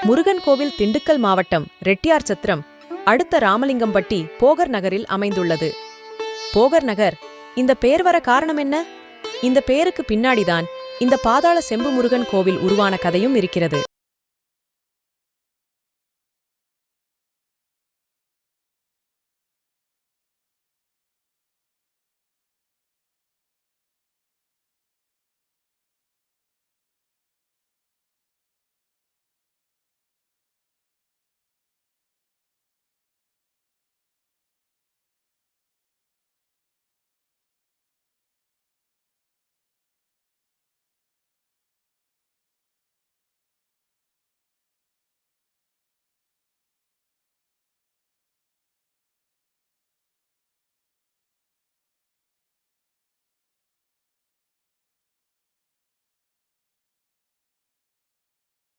முருகன் கோவில் திண்டுக்கல் மாவட்டம் ரெட்டியார் சத்திரம் அடுத்த ராமலிங்கம்பட்டி போகர் நகரில் அமைந்துள்ளது. போகர் நகர் இந்த பெயர் வர காரணம் என்ன? இந்த பெயருக்கு பின்னாடிதான் இந்த பாதாள செம்பு முருகன் கோவில் உருவான கதையும் இருக்கிறது.